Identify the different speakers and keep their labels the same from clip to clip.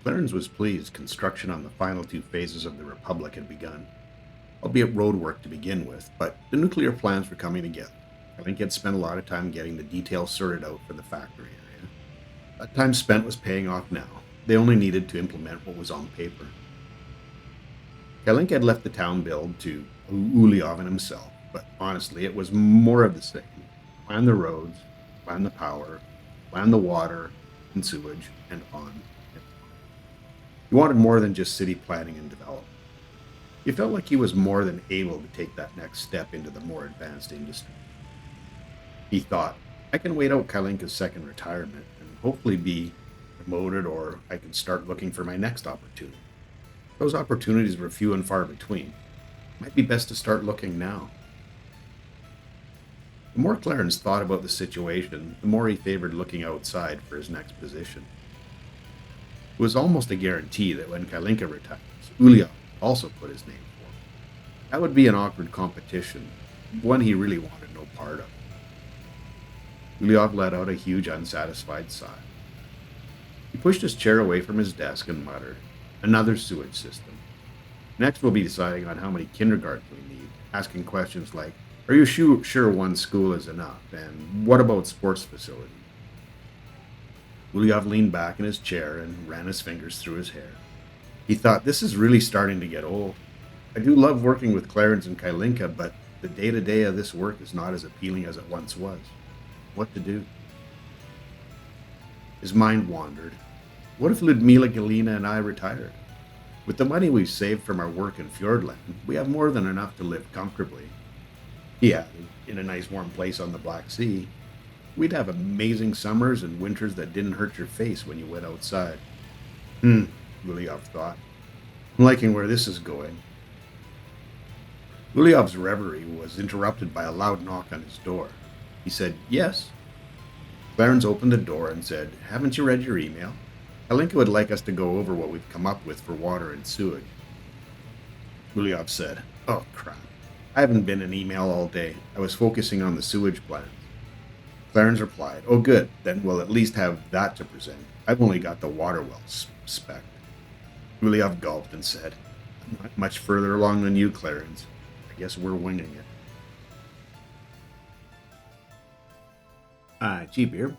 Speaker 1: Clarence was pleased construction on the final two phases of the Republic had begun, albeit road work to begin with, but the nuclear plans were coming together. I think he had spent a lot of time getting the details sorted out for the factory area. That time spent was paying off now. They only needed to implement what was on paper. Kalinka had left the town build to Uliov himself, but honestly, it was more of the same. Plan the roads, plan the power, plan the water and sewage, and on and on. He wanted more than just city planning and development. He felt like he was more than able to take that next step into the more advanced industry. He thought, I can wait out Kalinka's second retirement and hopefully be promoted, or I can start looking for my next opportunity. Those opportunities were few and far between. It might be best to start looking now. The more Clarence thought about the situation, the more he favored looking outside for his next position. It was almost a guarantee that when Kalinka retires, Uliov would also put his name forward. That would be an awkward competition, one he really wanted no part of. Uliov let out a huge, unsatisfied sigh. He pushed his chair away from his desk and muttered, Another sewage system. Next, we'll be deciding on how many kindergartens we need, asking questions like, are you sure one school is enough? And what about sports facilities? Uliov leaned back in his chair and ran his fingers through his hair. He thought, this is really starting to get old. I do love working with Clarence and Kalinka, but the day-to-day of this work is not as appealing as it once was. What to do? His mind wandered. What if Ludmila, Galina, and I retired? With the money we've saved from our work in Fjordland, we have more than enough to live comfortably. He added, in a nice warm place on the Black Sea. We'd have amazing summers and winters that didn't hurt your face when you went outside. Uliov thought. I'm liking where this is going. Uliov's reverie was interrupted by a loud knock on his door. He said, Yes. Clarence opened the door and said, Haven't you read your email? Kalinka would like us to go over what we've come up with for water and sewage. Uliov said, Oh, crap. I haven't been in email all day. I was focusing on the sewage plans. Clarence replied, Oh, good. Then we'll at least have that to present. I've only got the water well spec. Uliov gulped and said, I'm not much further along than you, Clarence. I guess we're winging it. Hi, Jeep here.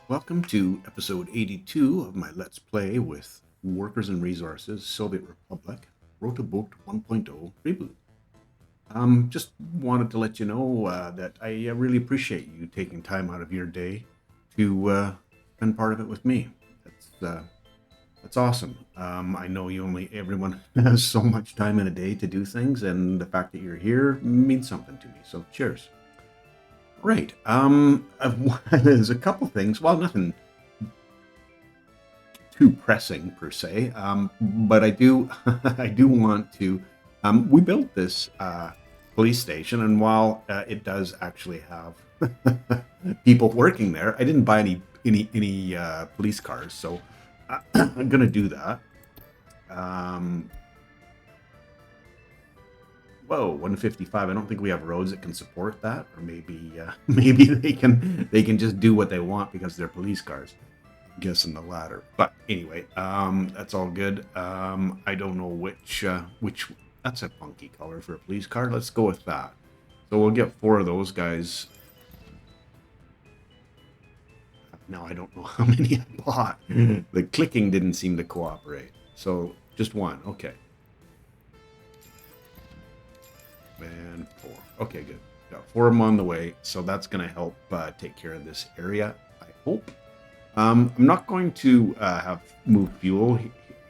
Speaker 1: Welcome to episode 82 of my Let's Play with Workers and Resources, Soviet Republic, Rote Bucht 1.0 reboot. Just wanted to let you know that I really appreciate you taking time out of your day to spend part of it with me. That's awesome. I know everyone has so much time in a day to do things, and the fact that you're here means something to me. So cheers. Right. There's a couple things. Well, nothing too pressing per se. But I do, I do want to. We built this police station, and while it does actually have people working there, I didn't buy any police cars, so I'm gonna do that. Whoa, 155. I don't think we have roads that can support that, or maybe maybe they can just do what they want because they're police cars. I'm guessing the latter. But anyway, that's all good. I don't know which that's a funky color for a police car. Let's go with that. So we'll get 4 of those guys. Now I don't know how many I bought. The clicking didn't seem to cooperate. So just 1. Okay. And 4. Okay, good. Got 4 of them on the way, so that's going to help take care of this area, I hope. I'm not going to move fuel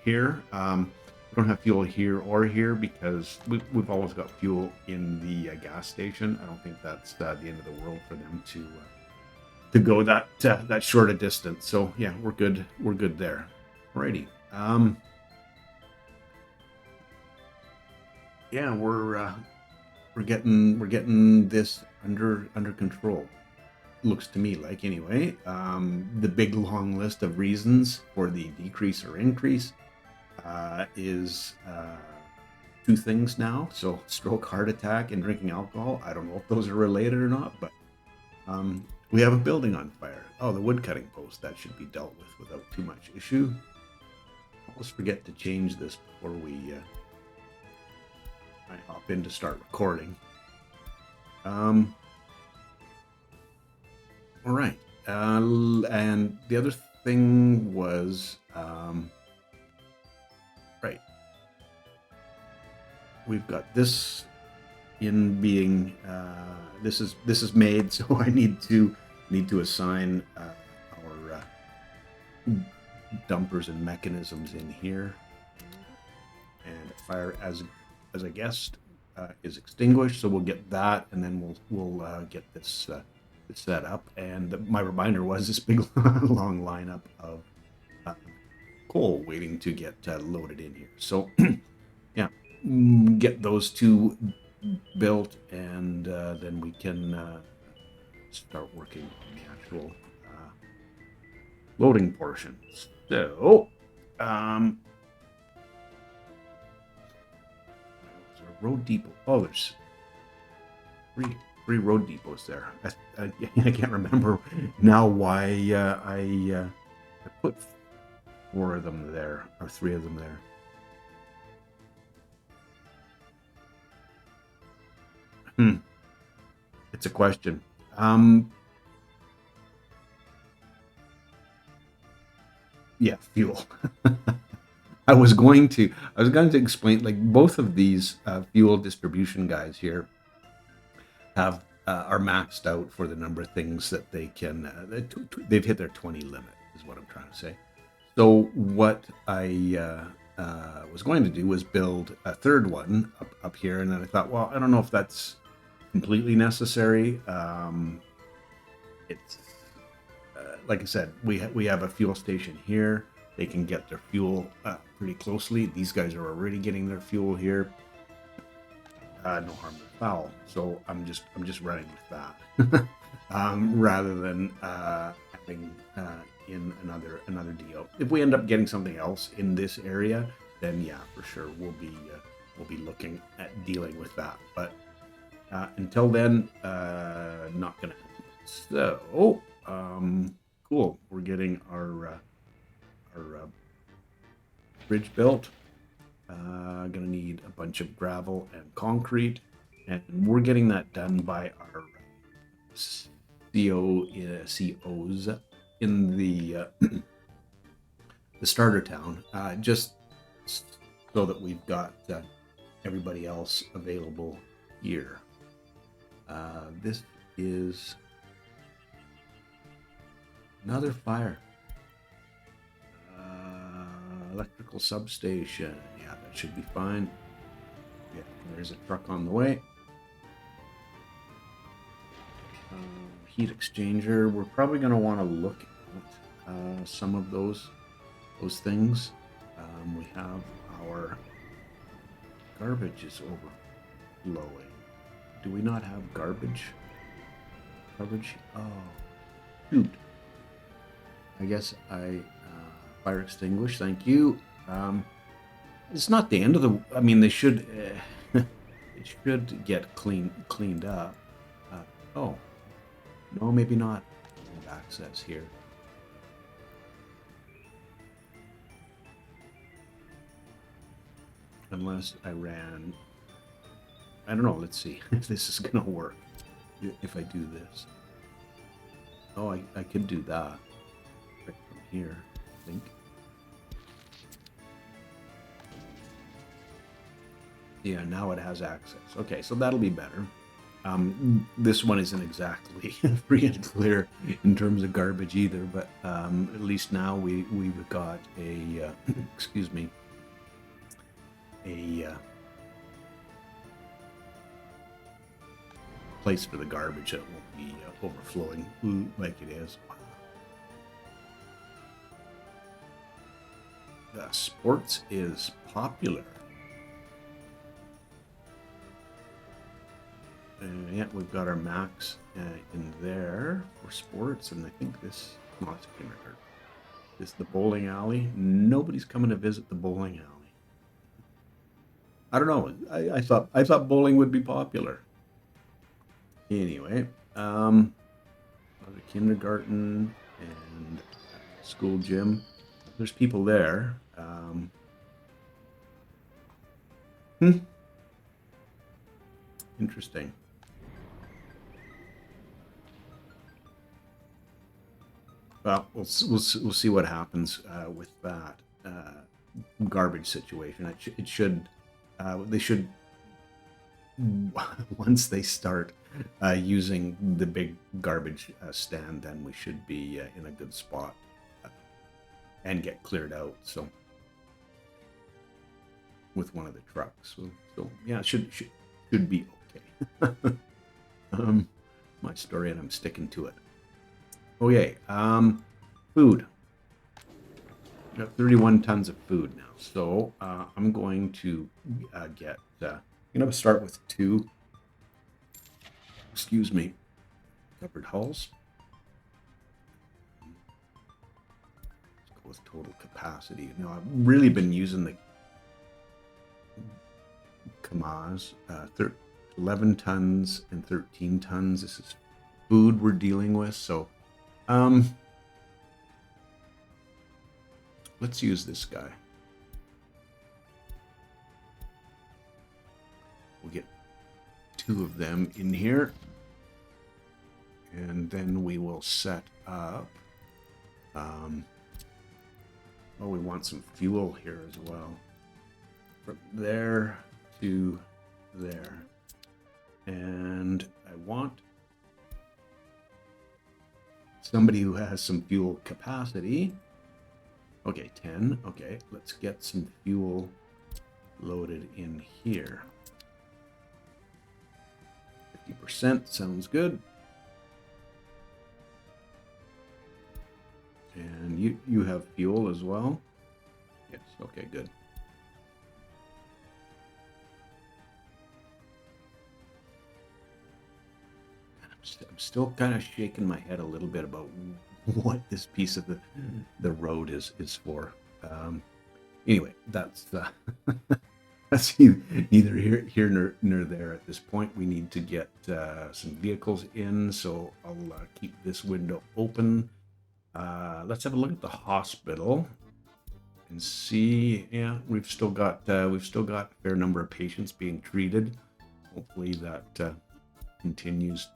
Speaker 1: here. We don't have fuel here or here because we've always got fuel in the gas station. I don't think that's the end of the world for them to go that short a distance. So yeah, we're good. We're good there. Alrighty. Yeah, we're getting this under control. Looks to me like, anyway. The big long list of reasons for the decrease or increase is 2 things now. So stroke, heart attack, and drinking alcohol. I don't know if those are related or not, but we have a building on fire. Oh, the wood cutting post, that should be dealt with without too much issue. almost forget to change this before I hop in to start recording. All right. And the other thing was, right. We've got this in being. This is made, so I need to assign our dumpers and mechanisms in here. And fire as a guest is extinguished, so we'll get that, and then we'll get this set up. And my reminder was this big long lineup of coal waiting to get loaded in here. So yeah, get those two built, and then we can start working on the actual loading portion. So road depot. Oh, there's three road depots there. I can't remember now why I put 4 of them there, or 3 of them there. It's a question. Yeah, fuel. I was going to explain, like, both of these fuel distribution guys here have are maxed out for the number of things that they can. They've hit their 20 limit, is what I'm trying to say. So what I was going to do was build a third one up here, and then I thought, well, I don't know if that's completely necessary. It's like I said, we have a fuel station here. They can get their fuel pretty closely. These guys are already getting their fuel here. No harm, no foul. So I'm just running with that rather than having in another deal. If we end up getting something else in this area, then yeah, for sure we'll be looking at dealing with that. But until then, not gonna happen. So cool. We're getting our bridge built. Gonna need a bunch of gravel and concrete, and we're getting that done by our COs in the starter town, just so that we've got everybody else available here. This is another fire. Electrical substation. Yeah, that should be fine. Yeah, there's a truck on the way. Heat exchanger. We're probably going to want to look at some of those things. We have our garbage is overflowing. Do we not have garbage? Garbage? Oh, shoot. I guess I fire extinguish. Thank you. It's not the end of the. I mean, they should. It should get cleaned up. Oh, no, maybe not. I have access here. Unless I ran. I don't know. Let's see if this is gonna work. If I do this. Oh, I could do that right from here, I think. Yeah, now it has access. Okay, so that'll be better. This one isn't exactly free and clear in terms of garbage either, but at least now we've got a excuse me, a place for the garbage that won't be overflowing like it is. The sports is popular. Yeah, we've got our max in there for sports, and I think this, no, it's kindergarten. This is the bowling alley. Nobody's coming to visit the bowling alley. I don't know. I thought bowling would be popular. Anyway, the kindergarten and school gym. There's people there. Interesting. Well, we'll see what happens with that garbage situation. It should they should once they start using the big garbage stand, then we should be in a good spot and get cleared out. So with one of the trucks, so yeah, it should be okay. My story, and I'm sticking to it. Okay, food. Got 31 tons of food now, so I'm going to get. I'm going to start with 2. Excuse me. Covered hulls. Let's go with total capacity. Now I've really been using the Kamaz. 11 tons and 13 tons. This is food we're dealing with, so let's use this guy. We'll get 2 of them in here, and then we will set up. Oh, we want some fuel here as well. From there to there. And I want somebody who has some fuel capacity. Okay, 10. Okay, let's get some fuel loaded in here. 50% sounds good. And you have fuel as well? Yes, okay, good. I'm still kind of shaking my head a little bit about what this piece of the road is for. Anyway, that's that's neither here nor there at this point. We need to get some vehicles in, so I'll keep this window open. Let's have a look at the hospital and see. Yeah, we've still got a fair number of patients being treated. Hopefully that continues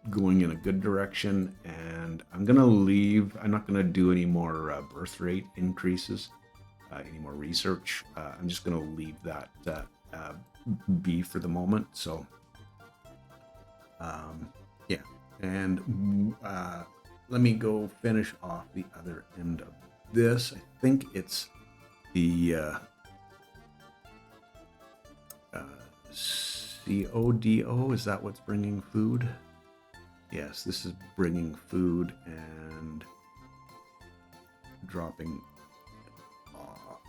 Speaker 1: going in a good direction. And I'm gonna leave. I'm not gonna do any more birth rate increases, any more research. I'm just gonna leave that be for the moment. So yeah, and let me go finish off the other end of this. I think it's the CODO. Is that what's bringing food? Yes, this is bringing food and dropping off.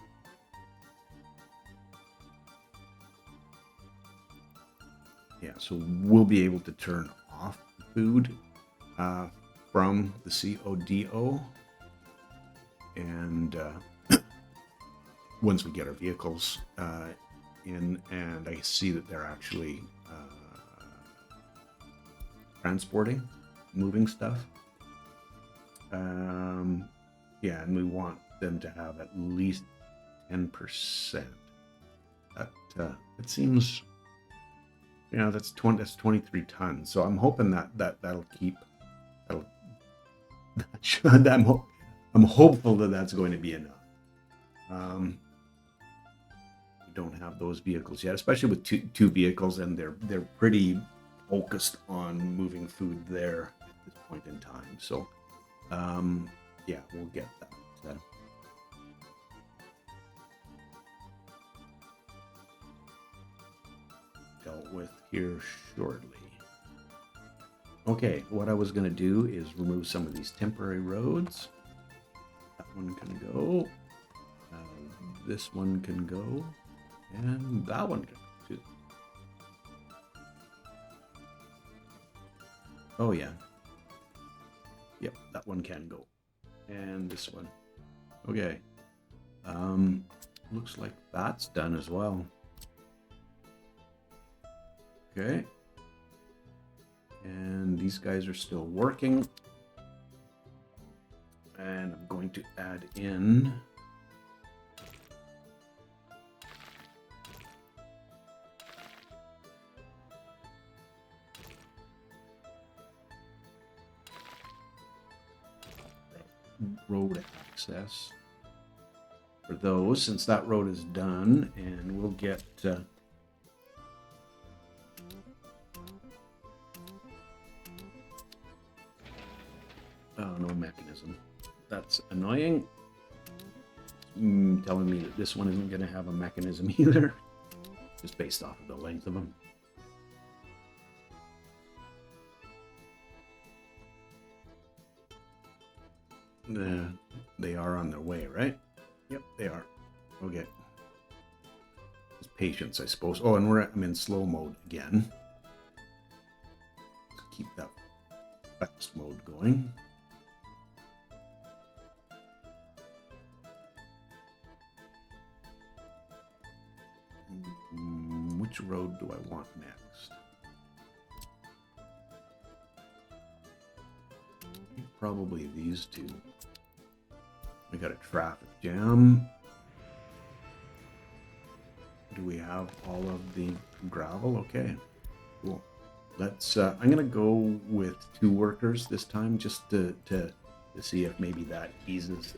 Speaker 1: Yeah, so we'll be able to turn off food from the CODO, and once we get our vehicles in, and I see that they're actually transporting, moving stuff. Yeah, and we want them to have at least 10%. It seems, that's 23 tons. So I'm hoping that'll keep. I'm hopeful that that's going to be enough. We don't have those vehicles yet, especially with two vehicles, and they're pretty focused on moving food there at this point in time. So yeah, we'll get that dealt with here shortly. Okay, what I was going to do is remove some of these temporary roads. That one can go. This one can go. And that one can go too. Oh yeah. Yep, that one can go. And this one. Okay. Looks like that's done as well. Okay. And these guys are still working. And I'm going to add in road access for those, since that road is done, and we'll get oh, no mechanism. That's annoying. Telling me that this one isn't going to have a mechanism either, just based off of the length of them. They are on their way, right? Yep, they are. Okay. It's patience, I suppose. Oh, and I'm in slow mode again. Let's keep that fast mode going. Which road do I want next? Probably these two. We got a traffic jam. Do we have all of the gravel? Okay, cool. Let's. I'm gonna go with 2 workers this time, just to see if maybe that eases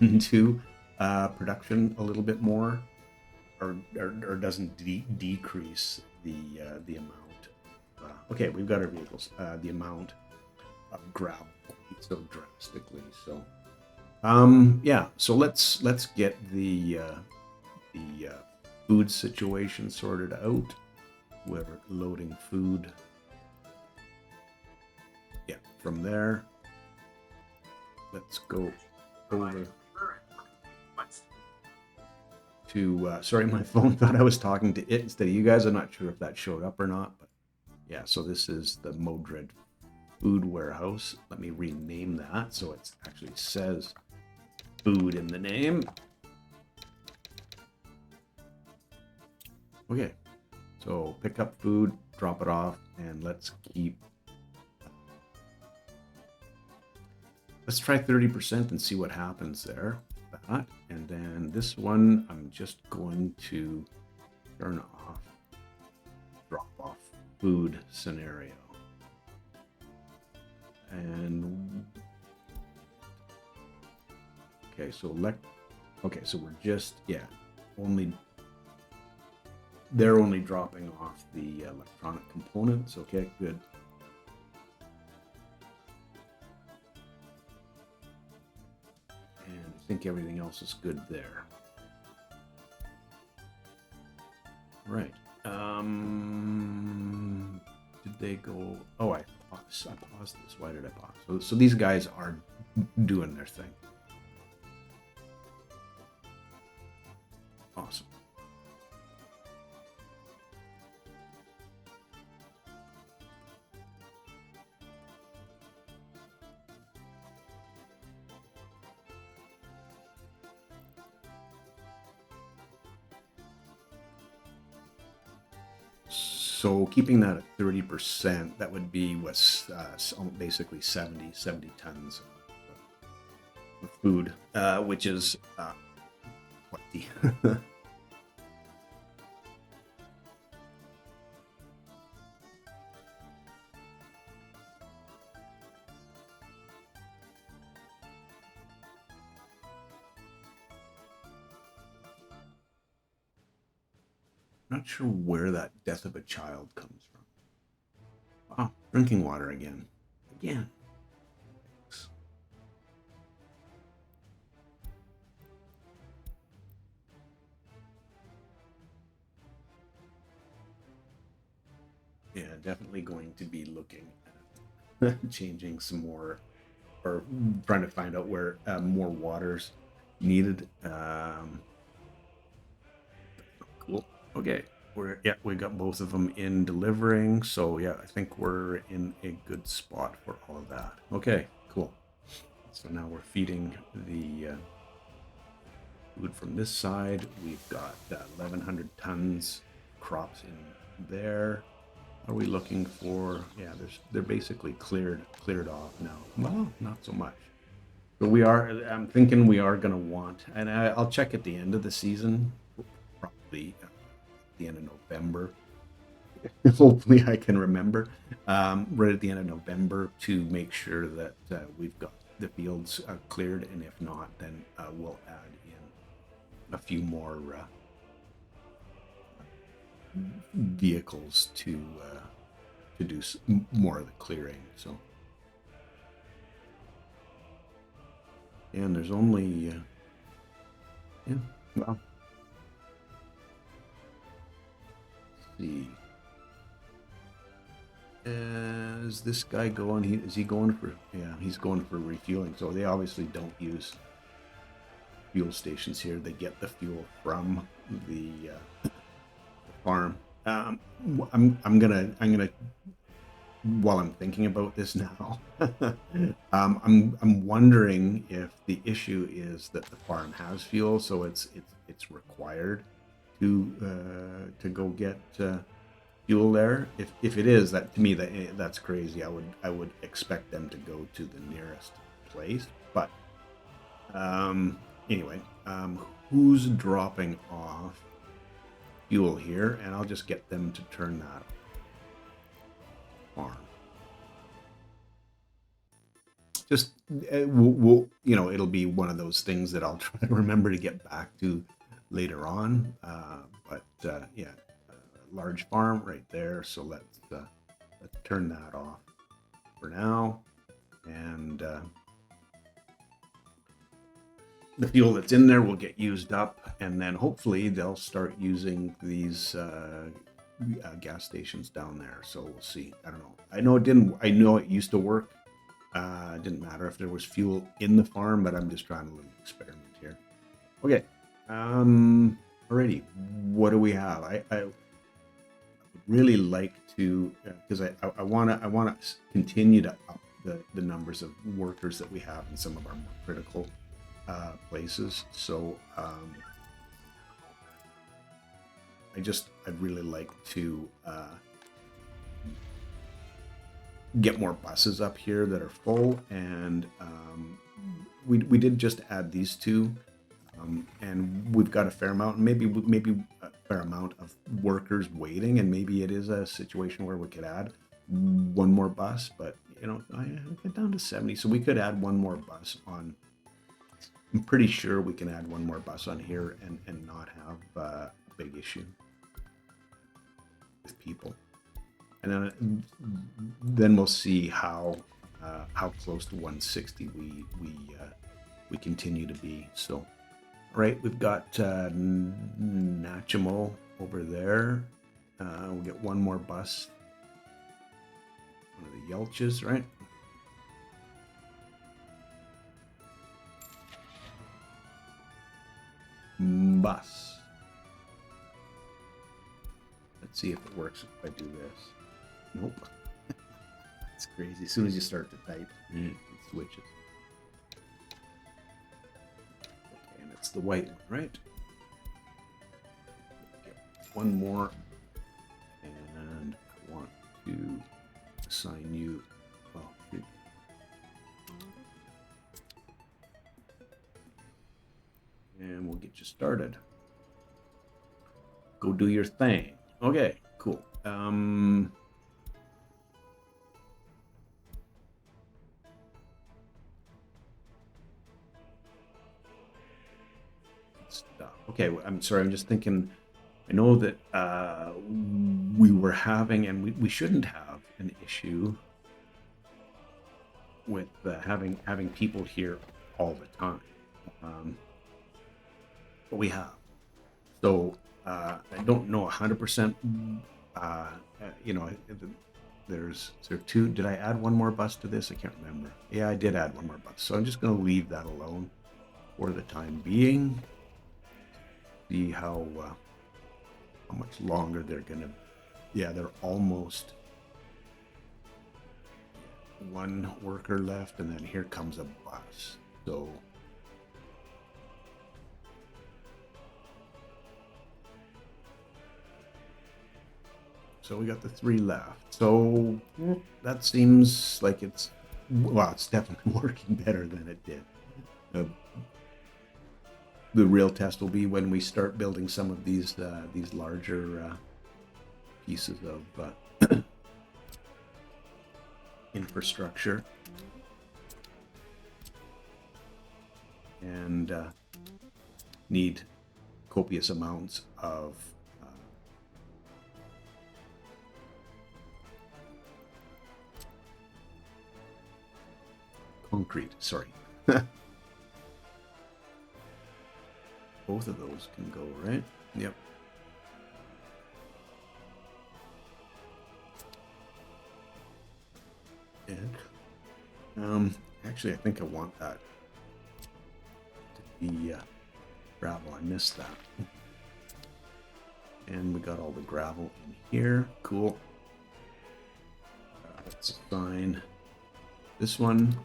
Speaker 1: into production a little bit more, or doesn't decrease the amount. Okay, we've got our vehicles. The amount of gravel so drastically. So, yeah. So let's get the food situation sorted out. We're loading food. Yeah, from there, let's go over to. Sorry, my phone thought I was talking to it instead of you guys. I'm not sure if that showed up or not, but yeah. So this is the Modred Food Warehouse. Let me rename that so it actually says food in the name. Okay, so pick up food, drop it off, and let's try 30% and see what happens there. That, and then this one, I'm just going to turn off drop off food scenario. And okay, so we're just they're only dropping off the electronic components. Okay, good. And I think everything else is good there. Right. Did they go? Oh, I paused this. Why did I pause? So these guys are doing their thing. Awesome. So keeping that at 30%, that would be what's basically 70 tons of food, which is plenty. Not sure where that death of a child comes from. Oh, drinking water again. Again. Thanks. Yeah, definitely going to be looking at changing some more, or trying to find out where more water's needed. Cool. Okay, we got both of them in delivering, so yeah, I think we're in a good spot for all of that. Okay, cool. So now we're feeding the food from this side. We've got 1,100 tons crops in there. Are we looking for? Yeah, they're basically cleared off now. Well, not so much. But I'm thinking we are going to want, and I'll check at the end of the season, probably the end of November. Hopefully I can remember right at the end of November to make sure that we've got the fields cleared, and if not, then we'll add in a few more vehicles to do more of the clearing. So, and there's only yeah, well, let's see. Is this guy going? Is he going for? Yeah, he's going for refueling. So they obviously don't use fuel stations here. They get the fuel from the farm. I'm gonna while I'm thinking about this now, I'm wondering if the issue is that the farm has fuel, so it's required to go get fuel there. If it is, that to me that's crazy. I would expect them to go to the nearest place. But anyway, who's dropping off fuel here? And I'll just get them to turn that on. Just we'll it'll be one of those things that I'll try to remember to get back to later on. But yeah. Large farm right there, so let's turn that off for now, and the fuel that's in there will get used up, and then hopefully they'll start using these gas stations down there. So we'll see. I don't know. I know it used to work. It didn't matter if there was fuel in the farm, but I'm just trying a little experiment here. Okay. Alrighty. What do we have? I really like to because I want to continue to up the numbers of workers that we have in some of our more critical places. So I'd really like to get more buses up here that are full, and we did just add these two. And we've got a fair amount, maybe a fair amount of workers waiting, and maybe it is a situation where we could add one more bus, but I get down to 70, so we could add one more bus on. I'm pretty sure we can add one more bus on here and not have a big issue with people, and then we'll see how close to 160 we continue to be. So. Right, we've got Nachimo over there. We'll get one more bus. One of the Yelches, right? Bus. Let's see if it works if I do this. Nope. It's crazy. As soon as you start to type, it switches. It's the white one, right? Get one more, and I want to assign you. Well, and we'll get you started. Go do your thing. Okay, cool. Okay, I'm sorry. I'm just thinking. I know that we were having, and we shouldn't have an issue with having people here all the time, but we have. So I don't know 100%. There's two. Did I add one more bus to this? I can't remember. Yeah, I did add one more bus. So I'm just going to leave that alone for the time being. See how much longer they're gonna. Yeah, they're almost one worker left, and then here comes a bus. So we got the 3 left. So that seems like it's definitely working better than it did. The real test will be when we start building some of these larger pieces of infrastructure. and need copious amounts of concrete. Sorry. Both of those can go, right? Yep. And actually, I think I want that to be gravel. I missed that. And we got all the gravel in here. Cool. Let's assign this one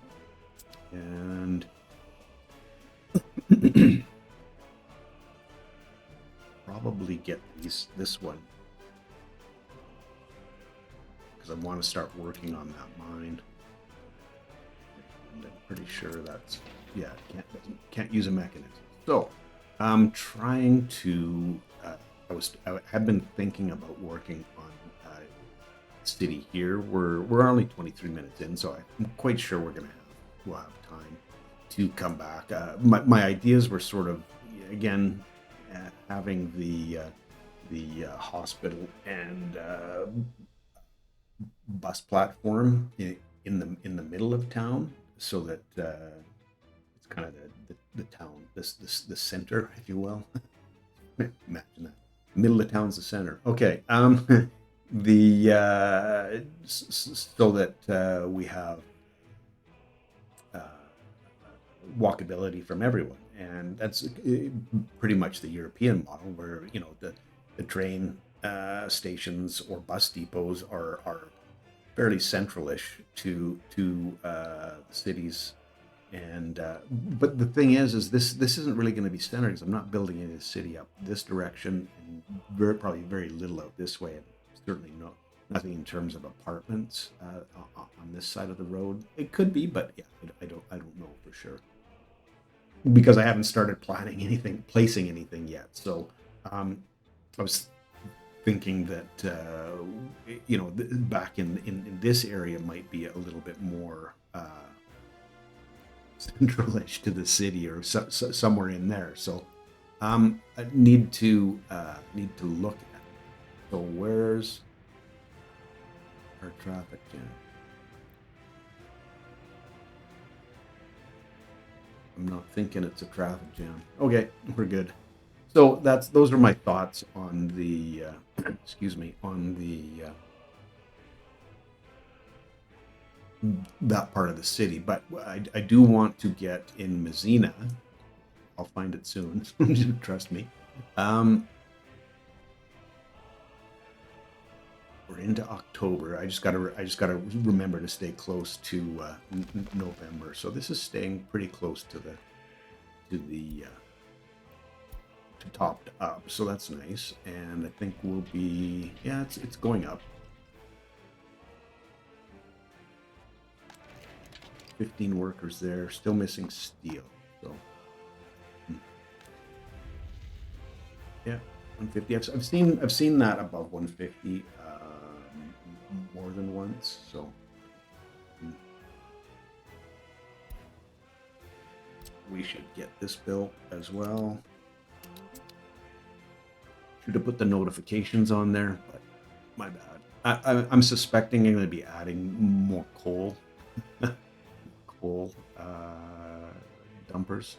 Speaker 1: and probably get this one because I want to start working on that mine. And I'm pretty sure that's, yeah, can't use a mechanism. So I'm trying to I have been thinking about working on city here. We're only 23 minutes in, so I'm quite sure we'll have time to come back. My ideas were sort of, again, having the hospital and bus platform in the middle of town, so that it's kind of the town, the center, if you will. Imagine that. Middle of town's the center. Okay. So that we have walkability from everyone, and that's pretty much the European model, where the train stations or bus depots are fairly centralish to the cities. And but the thing is this isn't really going to be standard, because I'm not building any city up this direction, and probably very little out this way, and certainly nothing in terms of apartments on this side of the road. It could be, but yeah, I don't know for sure, because I haven't started placing anything yet. So I was thinking that back in this area might be a little bit more centralish to the city, or somewhere in there. So I need to look at it. So where's our traffic jam? I'm not thinking it's a traffic jam. Okay, we're good. So those are my thoughts on the that part of the city. But I do want to get in Mazzina. I'll find it soon. Trust me. We're into October. I just gotta remember to stay close to November. So this is staying pretty close to topped up. So that's nice. And I think we'll be, yeah, it's going up. 15 workers there, still missing steel. So yeah, 150. I've seen that above 150 more than once. So we should get this built as well. Should have put the notifications on there, but my bad. I'm suspecting I'm going to be adding more coal. Coal dumpers.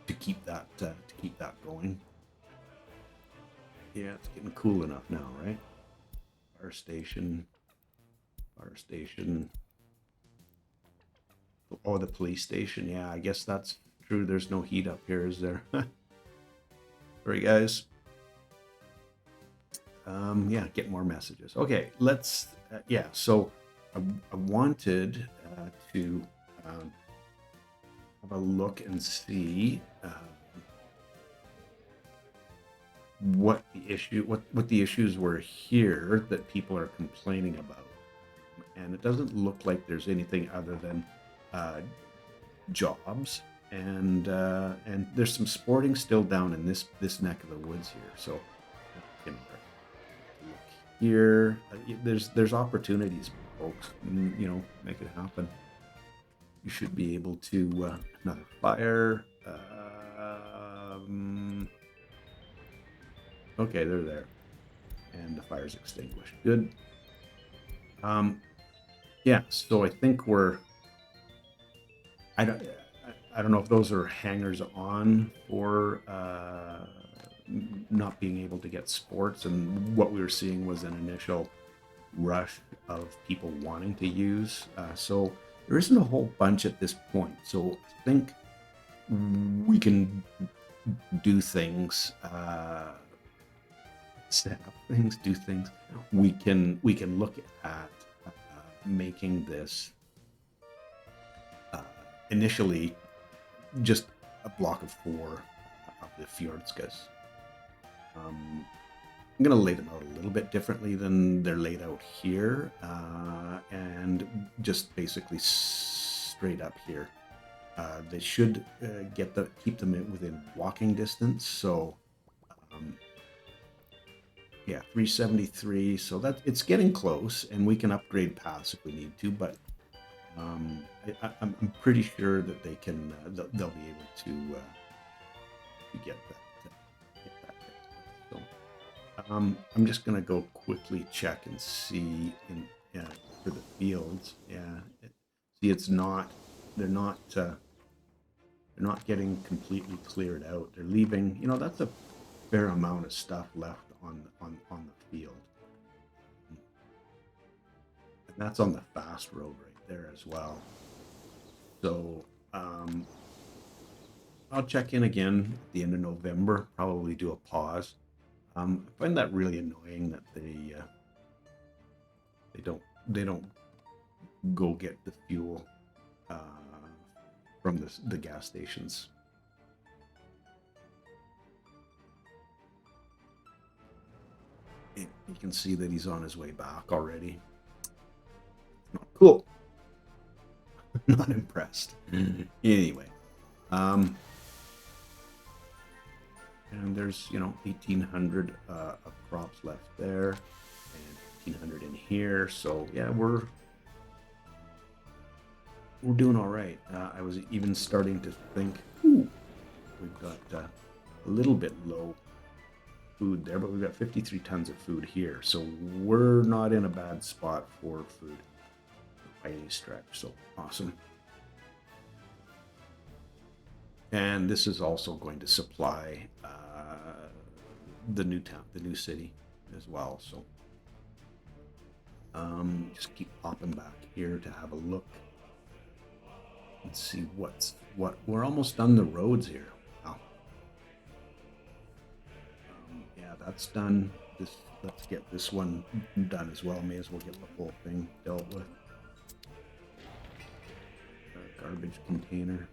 Speaker 1: To keep that going. Yeah, it's getting cool enough now, right? Fire station. Oh, the police station. Yeah, I guess that's true. There's no heat up here, is there? Sorry, guys. Yeah, get more messages. Okay, let's. Yeah, so I wanted to have a look and see what the issues were here that people are complaining about, and it doesn't look like there's anything other than jobs, and there's some sporting still down in this neck of the woods here. So look here. There's opportunities, folks. You know, make it happen. You should be able to another fire. Okay, they're there, and the fire's extinguished. Good. Yeah. So I think we're. I don't. I don't know if those are hangers on for not being able to get sports, and what we were seeing was an initial rush of people wanting to use. So there isn't a whole bunch at this point. So I think we can do things, set up things, do things. We can look at making this initially just a block of 4 of the Fjordskas. I'm going to lay them out a little bit differently than they're laid out here, and just basically straight up here. They should keep them within walking distance. So, yeah, 373. So that it's getting close, and we can upgrade paths if we need to. But I'm pretty sure that they can. They'll be able to get that. I'm just gonna go quickly check and see for the fields. Yeah, see, it's not. They're not. They're not getting completely cleared out. They're leaving. You know, that's a fair amount of stuff left on the field, and that's on the fast road right there as well. So I'll check in again at the end of November. Probably do a pause. I find that really annoying that they don't go get the fuel from the gas stations. You can see that he's on his way back already. Not cool. Not impressed. Anyway, and there's 1,800 of crops left there, and 1,800 in here. So yeah, we're doing all right. I was even starting to think, we've got a little bit low food there, but we've got 53 tons of food here, so we're not in a bad spot for food by any stretch. So awesome. And this is also going to supply the new town, the new city as well. So just keep popping back here to have a look and see what. We're almost done the roads here. Wow. Yeah, that's done. Let's get this one done as well. May as well get the whole thing dealt with. Garbage container.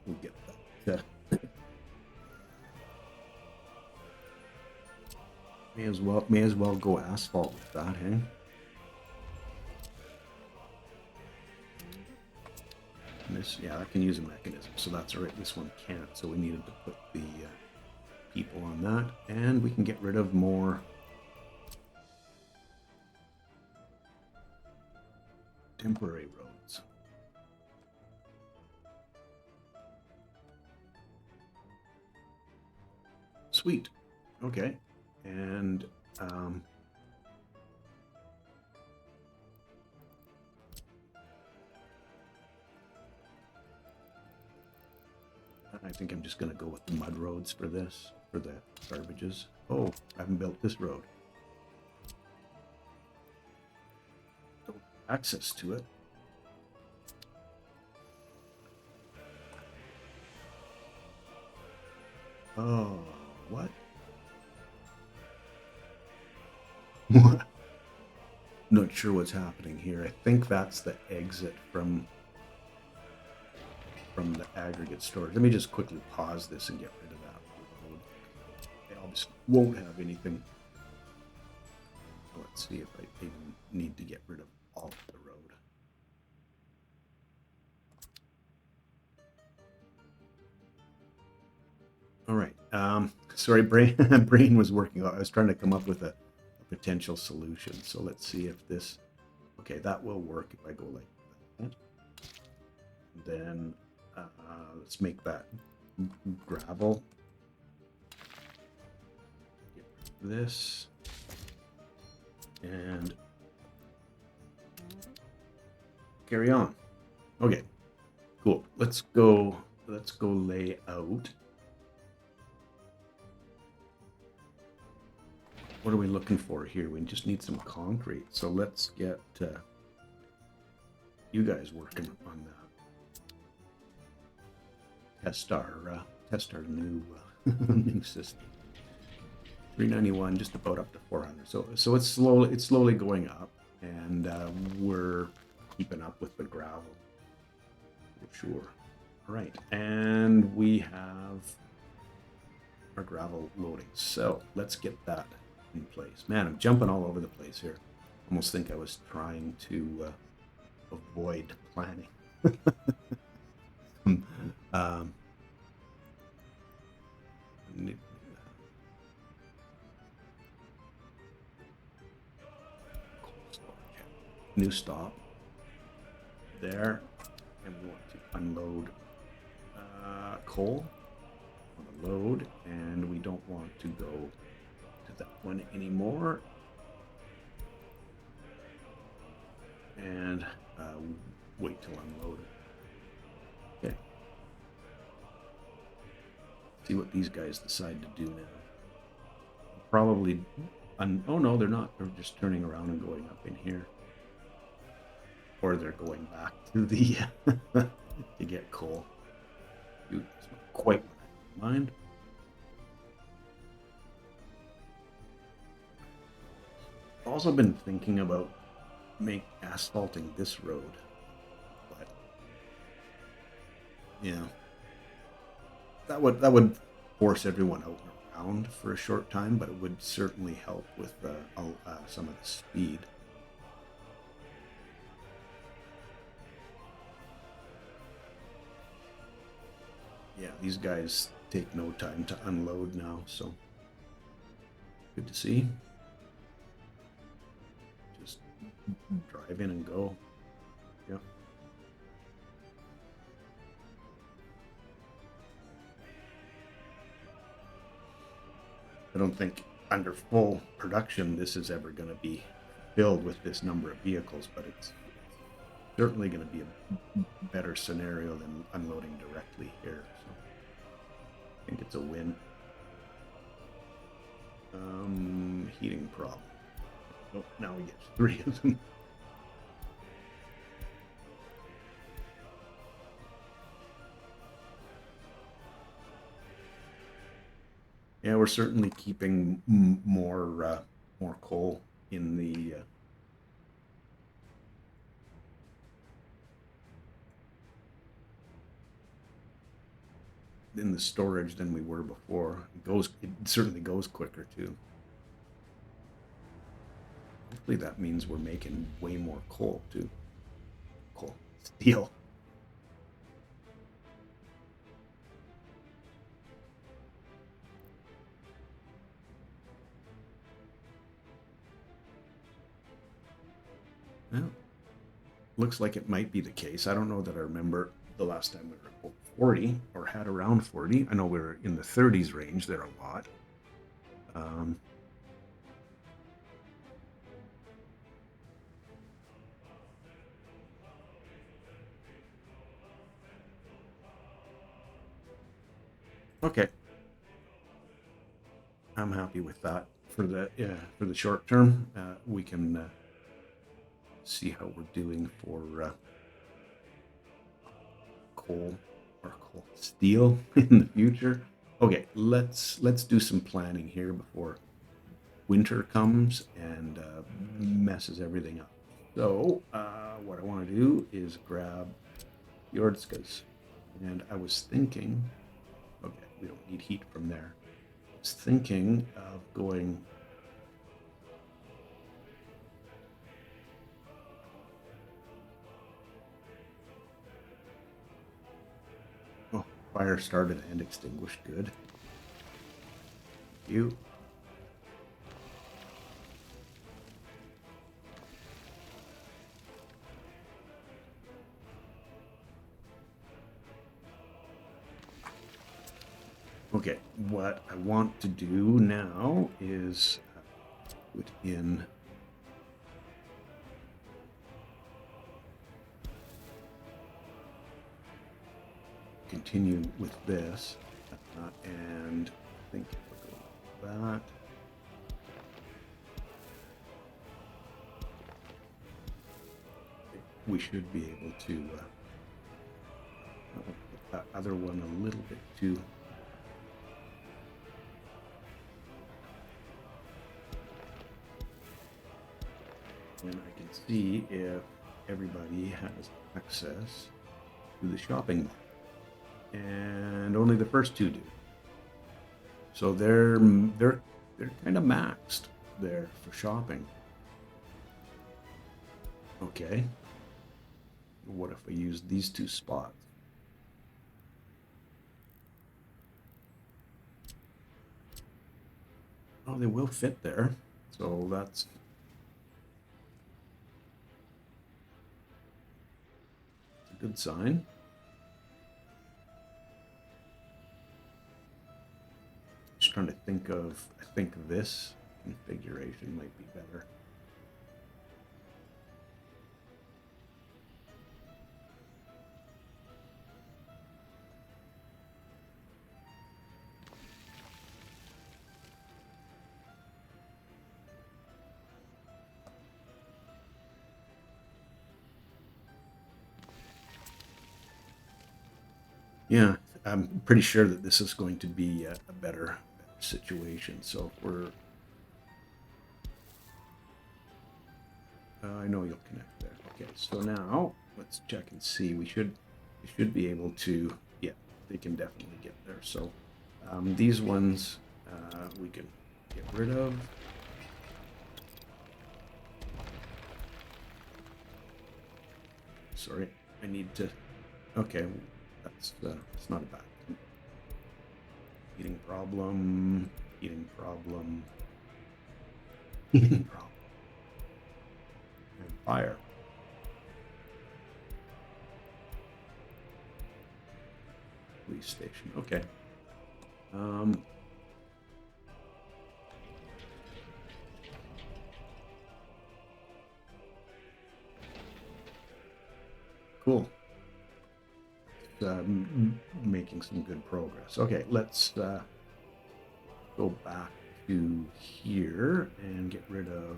Speaker 1: We'll get that. May as well go asphalt with that, hey? And this, yeah, I can use a mechanism, so that's all right. This one can't, so we needed to put the people on that, and we can get rid of more temporary roads. Sweet. Okay. And I think I'm just going to go with the mud roads for this, for the garbages. Oh, I haven't built this road. Don't have access to it. Oh, what? What? Not sure what's happening here. I think that's the exit from the aggregate storage. Let me just quickly pause this and get rid of that road. I obviously won't have anything. Let's see if I even need to get rid of all of the road. All right. Sorry, brain was working. I was trying to come up with a potential solutions. So let's see if this, okay, that will work if I go like that. Then let's make that gravel. Get this and carry on. Okay, cool. Let's go lay out. What are we looking for here? We just need some concrete. So let's get you guys working on that. Test our new new system. 391, just about up to 400. So it's slowly going up, and we're keeping up with the gravel for sure. All right, and we have our gravel loading. So let's get that in place. Man, I'm jumping all over the place here. Almost think I was trying to avoid planning. New stop there, and we want to unload coal on the load, and we don't want to go to that one anymore. And wait till unloaded. Okay. See what these guys decide to do now. Probably, oh no, they're not. They're just turning around and going up in here. Or they're going back to the to get coal. Dude, it's not quite what I mind. I've also been thinking about asphalting this road, but yeah, that would force everyone out and around for a short time, but it would certainly help with some of the speed. Yeah, these guys take no time to unload now, so good to see. Just drive in and go. Yep. I don't think under full production this is ever going to be filled with this number of vehicles, but it's certainly going to be a better scenario than unloading directly here. So I think it's a win. Heating problem. Oh, now we get 3 of them. Yeah, we're certainly keeping more coal in the storage than we were before. It certainly goes quicker too. Hopefully that means we're making way more coal too. Steel. Well, looks like it might be the case. I don't know that I remember the last time we were 40 or had around 40. I know we were in the 30s range there a lot. Okay, I'm happy with that for the short term. We can see how we're doing for coal or steel in the future. Okay, let's do some planning here before winter comes and messes everything up. So what I want to do is grab Jordskas, and I was thinking, okay, we don't need heat from there. I was thinking of going fire started and extinguished. Good. Thank you. Okay, what I want to do now is put in continue with this, and I think we'll go like that. We should be able to put that other one a little bit too. And I can see if everybody has access to the shopping mall. And only the first two do. So they're kind of maxed there for shopping. Okay. What if I use these two spots? Oh, they will fit there. So that's a good sign. Just trying to think of, I think this configuration might be better. Yeah, I'm pretty sure that this is going to be a better situation. So if we're, I know you'll connect there. Okay, so now let's check and see. We should be able to. Yeah, they can definitely get there. So these ones we can get rid of. Sorry, I need to. Okay, that's not a bad thing. Eating problem. Eating problem. Eating problem. And fire. Police station. Okay. Cool. Making some good progress. Okay, let's go back to here and get rid of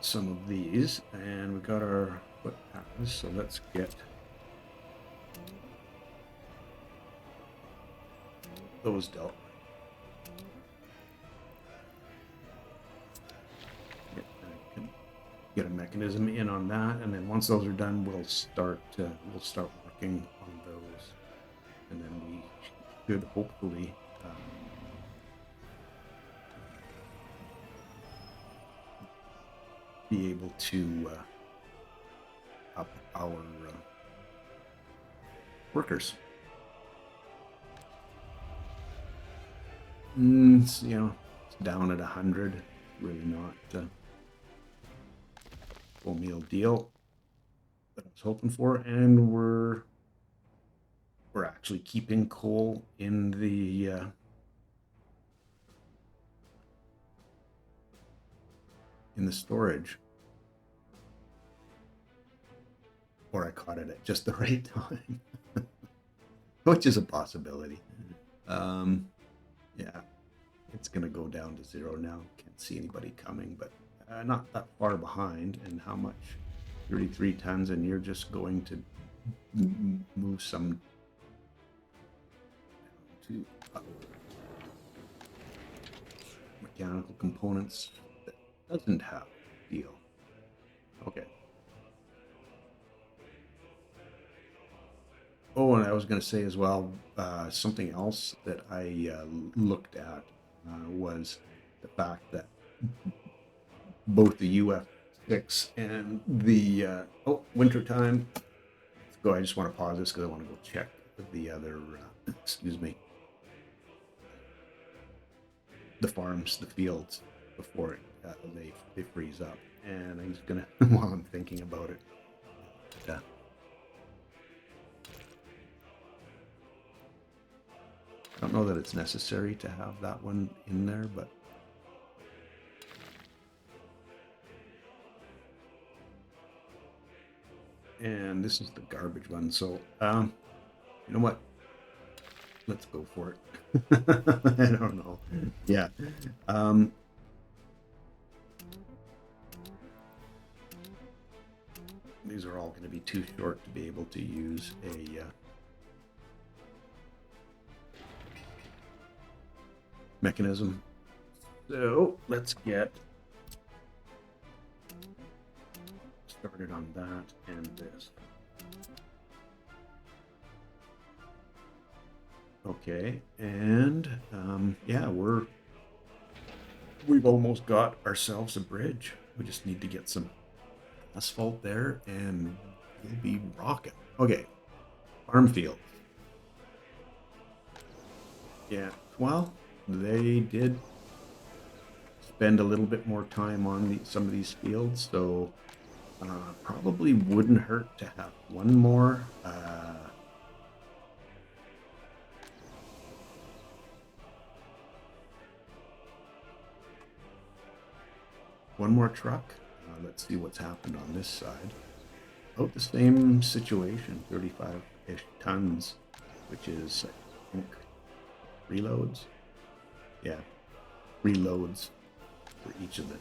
Speaker 1: some of these, and we got our footpaths, so let's get those dealt. Get a mechanism in on that, and then once those are done, we'll start working on those, and then we should hopefully be able to up our workers. It's, it's down at 100. Really not full meal deal that I was hoping for, and we're actually keeping coal in the storage, or I caught it at just the right time, which is a possibility. Yeah, it's gonna go down to 0 now. Can't see anybody coming, but not that far behind. And how much? 33 tons, and you're just going to move some to mechanical components that doesn't have steel. Okay. Oh, and I was going to say as well, something else that I looked at was the fact that both the UF6 and the wintertime. Let's go. I just want to pause this because I want to go check the other. Excuse me. The farms, the fields, before they freeze up. And I'm just gonna, while I'm thinking about it, yeah. I don't know that it's necessary to have that one in there, but and this is the garbage one. So, you know what? Let's go for it. I don't know. Yeah. Um, these are all going to be too short to be able to use a mechanism. So let's get started on that and this. Okay, and yeah, we've almost got ourselves a bridge. We just need to get some asphalt there, and we'll be rocking. Okay, farm field. Yeah, well, they did spend a little bit more time on some of these fields, so probably wouldn't hurt to have one more. One more truck. Let's see what's happened on this side. About the same situation, 35-ish tons, which is, I think, reloads. Yeah, reloads for each of the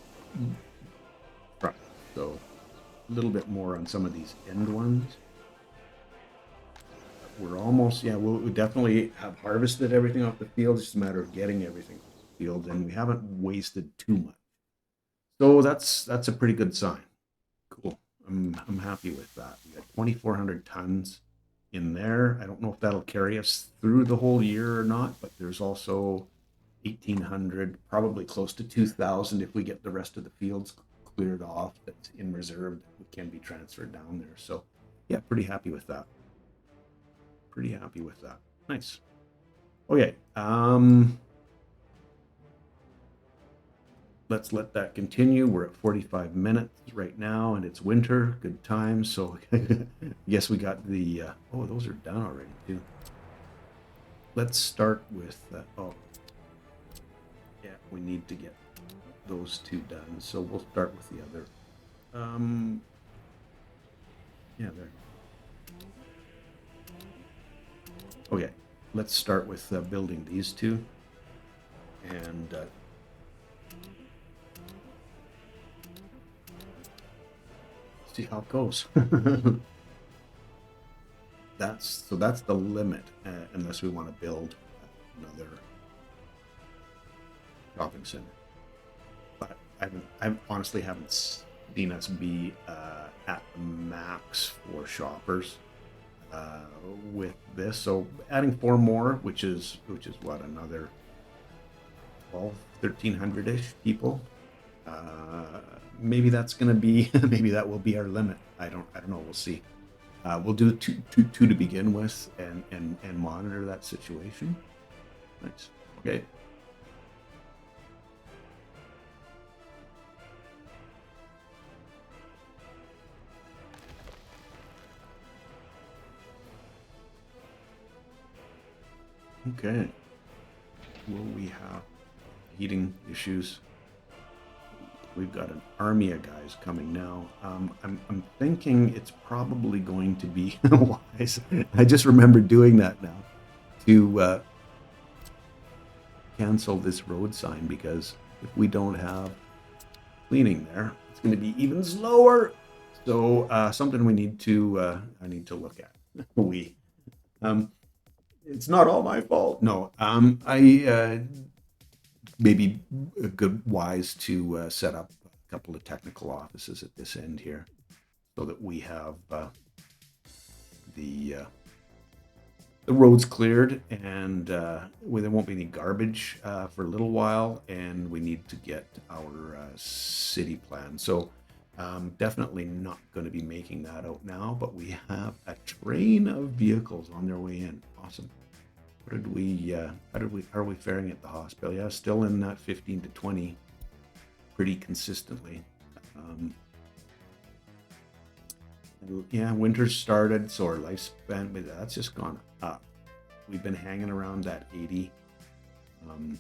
Speaker 1: trucks. So a little bit more on some of these end ones. We're almost, yeah, we'll definitely have harvested everything off the field. It's just a matter of getting everything off the field, and we haven't wasted too much. So that's a pretty good sign. Cool. I'm happy with that. We got 2,400 tons in there. I don't know if that'll carry us through the whole year or not, but there's also 1,800, probably close to 2,000 if we get the rest of the fields cleared off that's in reserve that can be transferred down there. So yeah, pretty happy with that. Pretty happy with that. Nice. Okay. Let's let that continue. We're at 45 minutes right now, and it's winter. Good time. So, yes, we got the. Oh, those are done already too. Let's start with. Oh, yeah, we need to get those two done. So we'll start with the other. Yeah, there. Okay, let's start with building these two, and see how it goes. That's the limit, unless we want to build another shopping center. But I honestly haven't seen us be at the max for shoppers with this. So adding four more, which is what, another 12, 1,300-ish people. Maybe that's going to be, maybe that will be our limit. I don't know. We'll see. We'll do two to begin with, and monitor that situation. Nice. Okay. Okay. Will we have heating issues? We've got an army of guys coming now. I'm thinking it's probably going to be wise. I just remember doing that now to cancel this road sign, because if we don't have cleaning there, it's going to be even slower. So something we need to I need to look at. we it's not all my fault. No, I maybe good wise to set up a couple of technical offices at this end here, so that we have the roads cleared, and there won't be any garbage for a little while, and we need to get our city plan. So definitely not going to be making that out now, but we have a train of vehicles on their way in. Awesome. What did we, are we faring at the hospital? Yeah, still in that 15 to 20 pretty consistently. Um, yeah, winter started, so our lifespan, but that's just gone up. We've been hanging around that 80. Um,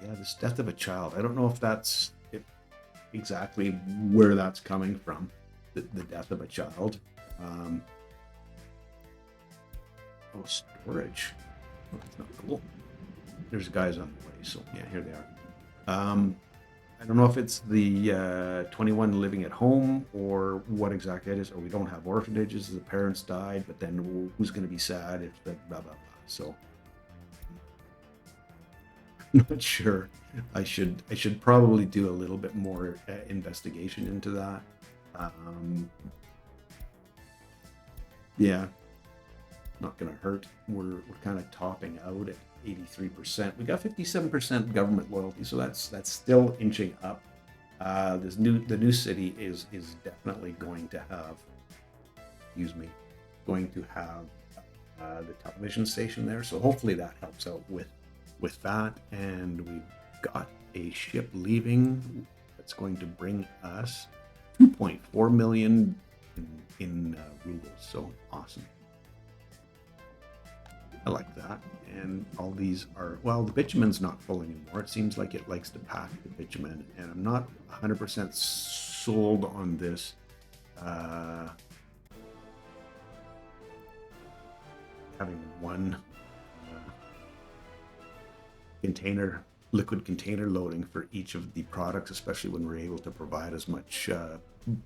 Speaker 1: yeah, this death of a child. I don't know if that's exactly where that's coming from, the death of a child. Um, oh, storage. Oh, that's not cool. There's guys on the way, so yeah, here they are. I don't know if it's the 21 living at home or what exactly it is, or we don't have orphanages, the parents died, but then who's going to be sad if the blah, blah, blah. So I'm not sure. I should probably do a little bit more investigation into that. Yeah, not going to hurt. We're kind of topping out at 83%. We got 57% government loyalty, so that's still inching up. The new city is definitely going to have, going to have the television station there. So hopefully that helps out with that. And we've got a ship leaving that's going to bring us 2.4 million in rubles. So awesome. I like that. And all these are, well, the bitumen's not full anymore. It seems like it likes to pack the bitumen, and I'm not 100% sold on this having one liquid container loading for each of the products, especially when we're able to provide as much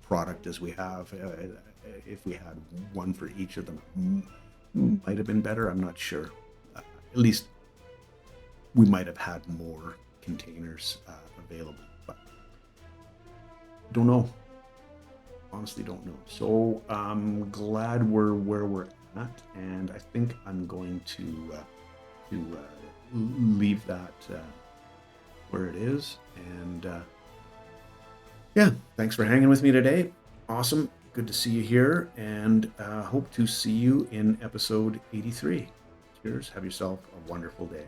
Speaker 1: product as we have. If we had one for each of them, might have been better. I'm not sure. At least we might have had more containers available, but don't know. Honestly, don't know. So I'm glad we're where we're at, and I think I'm going to leave that where it is. And yeah, thanks for hanging with me today. Awesome. Good to see you here, and hope to see you in episode 83. Cheers. Have yourself a wonderful day.